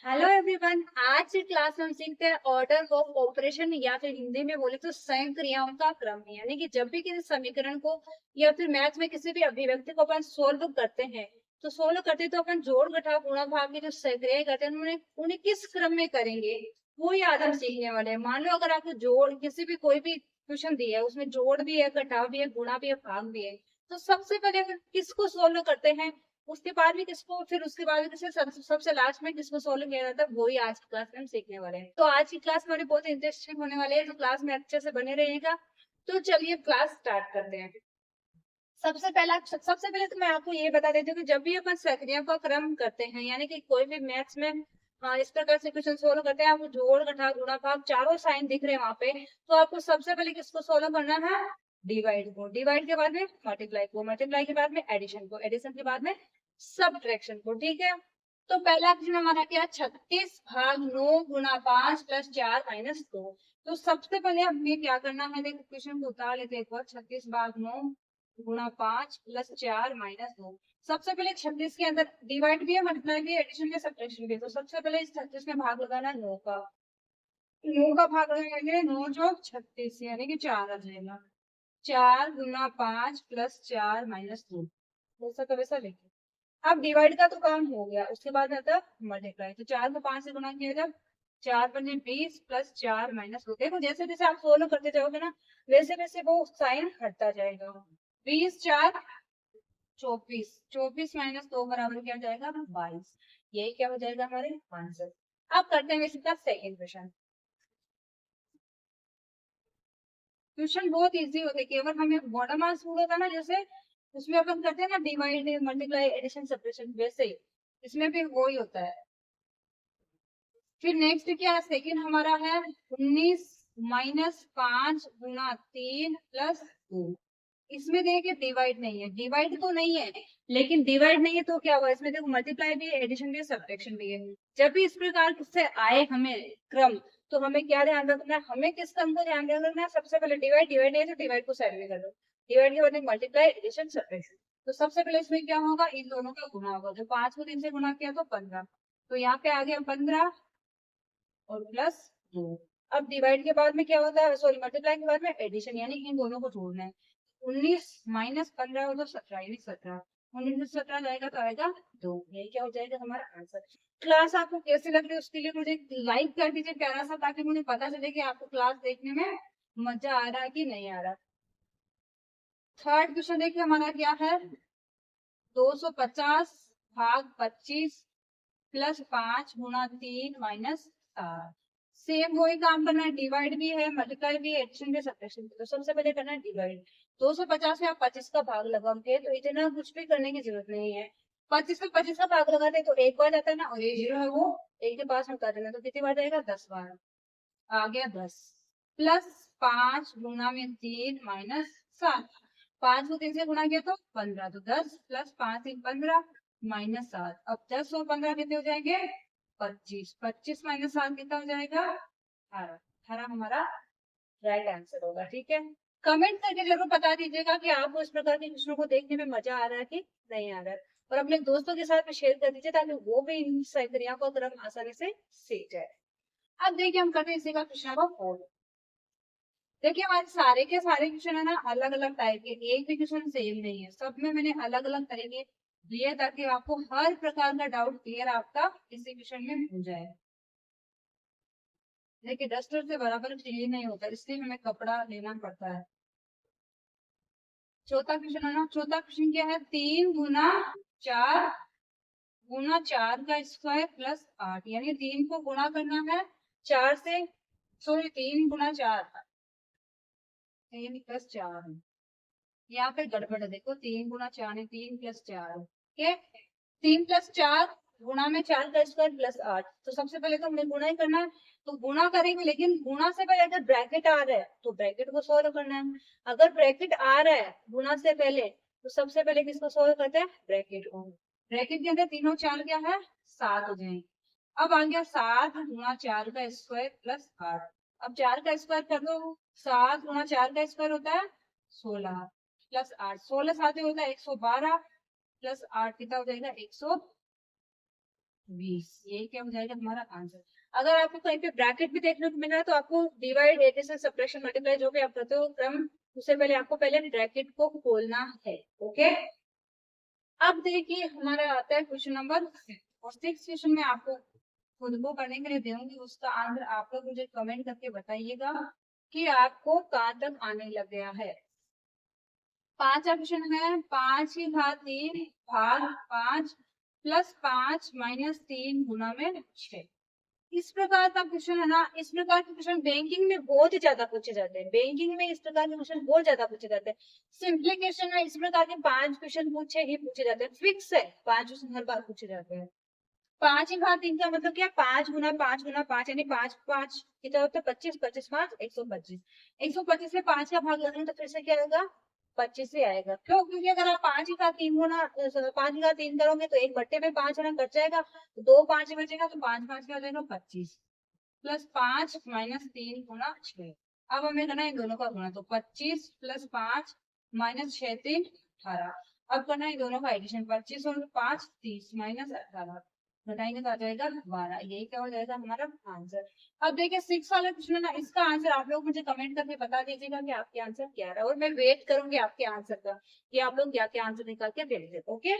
Hello everyone. आज की class में हम सीखते हैं ऑर्डर ऑफ ऑपरेशन या फिर हिंदी में बोले तो संयुक्त क्रियाओं का क्रम। यानी कि जब भी किसी समीकरण को या फिर मैथ में किसी भी अभिव्यक्ति को अपन सोल्व करते हैं तो अपन जोड़ घटाव गुणा भाग की जो क्रियाएं करते हैं उन्हें किस क्रम में करेंगे वो ही आज हम सीखने वाले हैं। मान लो अगर आपको जोड़ किसी भी कोई भी क्वेश्चन दिया है, उसमें जोड़ भी है, घटाव भी है, गुणा भी है, भाग भी है, तो सबसे पहले अगर किसको सोल्व करते हैं, उसके बाद भी किसको, फिर उसके बाद भी किसी सबसे लास्ट में किसको सोल्व किया जाता है, वही आज की क्लास में हम सीखने वाले हैं। तो आज की क्लास हमारी बहुत इंटरेस्टिंग होने वाली है, तो क्लास में अच्छे से बने रहिएगा। तो चलिए क्लास स्टार्ट करते हैं। सबसे पहले तो मैं आपको ये बता देती हूँ कि जब भी अपन सक्रियों का क्रम करते हैं, यानी कि कोई भी मैथ्स में इस प्रकार से क्वेश्चन सोल्व करते हैं, आपको जोड़ घटाव गुणा भाग चारों साइन दिख रहे हैं वहां पे, तो आपको सबसे पहले किसको सोल्व करना है, डिवाइड को, डिवाइड के बाद में मल्टीप्लाई को, मल्टीप्लाई के बाद में एडिशन को, एडिशन के बाद में सब्ट्रैक्शन को। ठीक है, तो पहला क्वेश्चन हमारा क्या, 36/9 गुणा 5 प्लस 4 - 2। तो सबसे पहले हमें क्या करना है, देखो क्वेश्चन को उतार लेते हैं एक बार। 36/9 गुणा 5 प्लस 4 - 2। सबसे पहले 36 के अंदर डिवाइड भी है, मल्टीप्लाई भी है, एडिशन भी है, सब्ट्रैक्शन भी है। तो सबसे पहले इस 36 में भाग लगाना है 9 का, 9 का भाग लगाएंगे, 9 जो 36 यानी कि 4 आ जाएगा। 4 गुणा 5 प्लस 4 - 2, वैसा का वैसा लिखे। अब डिवाइड का तो काम हो गया, उसके बाद आता है मल्टीप्लाई। तो 4 को 5 से गुणा किया जब 4×5 = 20 प्लस 4 - 2। देखो जैसे जैसे आप सोल्व करते जाओगे ना, वैसे वैसे वो साइन हटता जाएगा। 20×4 = 24, 24 - 2 बराबर क्या हो जाएगा, 22। यही क्या हो जाएगा हमारे आंसर। अब करते हैं इसी का सेकेंड क्वेश्चन। क्वेश्चन बहुत इजी होते हैं, केवल हमें बॉर्डर मार्क्स होगा ना, जैसे उसमें अपन करते हैं ना डिवाइड मल्टीप्लाई एडिशन सब्ट्रैक्शन, वैसे ही इसमें भी वही होता है। फिर नेक्स्ट क्या है, सेकंड हमारा है 19-5 गुणा 3 प्लस 2। इसमें देखिए डिवाइड नहीं है, डिवाइड तो नहीं है, लेकिन डिवाइड नहीं है तो क्या हुआ, इसमें देखो मल्टीप्लाई भी है, एडिशन भी है, सब्ट्रैक्शन भी है। जब भी इस प्रकार से आए हमें क्रम, तो हमें क्या ध्यान रखना है, हमें किस क्रम को ध्यान रखना है, सबसे पहले डिवाइड, डिवाइड नहीं है तो डिवाइड को साइड में कर दो, डिवाइड के बाद में मल्टीप्लाई, एडिशन, सब्ट्रैक्शन। तो सबसे पहले इसमें क्या होगा, इन दोनों का गुना होगा। जो 5 को 3 से गुना किया तो 15, तो यहाँ पे आ गया 15 और प्लस 2। अब डिवाइड के बाद में क्या होता है, सॉरी मल्टीप्लाई के बाद में एडिशन, यानी इन दोनों को जोड़ना है। 19 - 15 हो तो 17, यानी 17। 19 से 17 जाएगा तो आएगा 2। यही क्या हो जाएगा हमारा आंसर। क्लास आपको कैसे लग रही है उसके लिए मुझे लाइक कर दीजिए प्यारा सा, ताकि मुझे पता चले कि आपको क्लास देखने में मजा आ रहा है कि नहीं आ रहा। थर्ड क्वेश्चन देखिए हमारा क्या है, 250/25 प्लस 5 गुणा 3 - 7। सेम वही काम करना है, डिवाइड भी है, मल्टीप्लाई भी है, एडिशन भी, सब्ट्रैक्शन भी। तो सबसे पहले करना है डिवाइड। 250 में आप 25 का भाग लगाओगे तो इतना कुछ भी करने की जरूरत नहीं है। 25 में 25 का भाग लगाते तो एक बार जाता है ना, और ये जीरो है वो एक के पास में कर देना, तो कितनी बार जाएगा, 10 बार। आ गया 10 प्लस 5 गुणा 3 - 7। 5 को 3 से गुणा किया तो 15, तो 10 प्लस 5 × 15 -7। अब 10 और 15 कितने हो जाएंगे, 25। 25 - 7 कितना हो जाएगा, 18। 18 हमारा राइट आंसर होगा। ठीक है, कमेंट करके जरूर बता दीजिएगा कि आपको इस प्रकार के क्वेश्चनों को देखने में मजा आ रहा है कि नहीं आ रहा है, और अपने दोस्तों के साथ में शेयर कर दीजिए ताकि वो भी इन क्रियाओं को क्रम आसानी से सीख जाए। अब देखिए हम करते हैं इसी का क्वेश्चन नंबर 4। देखिए हमारे सारे के सारे क्वेश्चन है ना अलग अलग टाइप के, एक भी क्वेश्चन सेम नहीं है, सब में मैंने अलग अलग तरीके दिए ताकि आपको हर प्रकार का डाउट क्लियर आपका इसी क्वेश्चन में हो जाए। देखिए डस्टर से बराबर क्लीन नहीं होता, इसलिए हमें कपड़ा लेना पड़ता है। चौथा क्वेश्चन है ना, चौथा क्वेश्चन क्या है, 3 गुना 4 का स्क्वायर प्लस 8, यानी 3 को गुणा करना है 4 से, सॉरी 3 गुना 4, 3 + 4। यहाँ पे गड़बड़ है, देखो 3 गुना 4 है, 3 + 4। ठीक, 3 + 4 गुणा में 4 का स्क्वायर प्लस 8। तो सबसे पहले तो हमें गुणा ही करना है, तो गुणा करेंगे, लेकिन गुणा से पहले अगर ब्रैकेट आ रहा है तो ब्रैकेट को सोल्व करना है। अगर ब्रैकेट आ रहा है गुणा से पहले, तो सबसे पहले किसको सोल्व करते हैं, ब्रैकेट को। ब्रैकेट के अंदर 3 और 4 क्या है, 7 हो जाएंगे। अब आ गया 7 गुणा 4 का स्क्वायर प्लस 8। अब 4 का स्क्वायर कर दो, 7 गुणा 4 का स्क्वायर होता है 16 प्लस 8, 16 साथ होता है 112 प्लस 8 कितना हो जाएगा, 100। 20। ये क्या हो जाएगा हमारा आंसर। अगर आपको कहीं पे ब्रैकेट भी देखने को मिल रहा है तो आपको डिवाइड, एडिशन, सब्ट्रैक्शन, मल्टीप्लाई जो भी आप करते हो क्रम, उससे पहले आपको पहले ब्रैकेट को खोलना है। ओके, अब देखिए हमारा आता है क्वेश्चन नंबर 6, और 6 क्वेश्चन में आपको खुद को करने के लिए दूंगी, उसका आंसर आप लोग मुझे कमेंट करके बताइएगा कि आपको कहाँ तक आने लग गया है। 5वां क्वेश्चन है 5 की घात 3 भाग 5 प्लस 5 माइनस 3 गुना में 6। इस प्रकार का क्वेश्चन है ना, इस प्रकार के क्वेश्चन बैंकिंग में बहुत ही ज्यादा पूछे जाते हैं। बैंकिंग में इस प्रकार के क्वेश्चन बहुत ज्यादा पूछे जाते हैं। सिंप्लीकेशन में इस प्रकार के 5 क्वेश्चन पूछे जाते हैं, फिक्स है 5 क्वेश्चन हर बार पूछे जाते हैं। 5 की घात 3 का मतलब क्या, 5 गुना 5 यानी 5 5 कितना होता है 25, 25 5 125। 125 में 5 का भाग लगाएंगे तो फिर से क्या आएगा 25 ही आएगा। क्यों, क्योंकि अगर आप 5 की घात 3 करोगे तो 1/5 में 5 है ना कट जाएगा, तो 2 5 बचेगा, तो 5 5 क्या हो जाएगा 25 प्लस 5 माइनस 3 गुना 6। अब हमें करना है इन दोनों का गुणा, तो 25 प्लस 5 माइनस 6 3 18। अब करना है इन दोनों का एडिशन, 25 और 5 30 माइनस 18 घटाएंगे तो आ जाएगा 12। यही क्या हो जाएगा हमारा आंसर। अब देखिए 6 वाला क्वेश्चन है ना, इसका आंसर आप लोग मुझे कमेंट करके बता दीजिएगा कि आपके आंसर क्या है, और मैं वेट करूंगी आपके आंसर का कि आप लोग क्या क्या आंसर निकाल के भेज दे। ओके।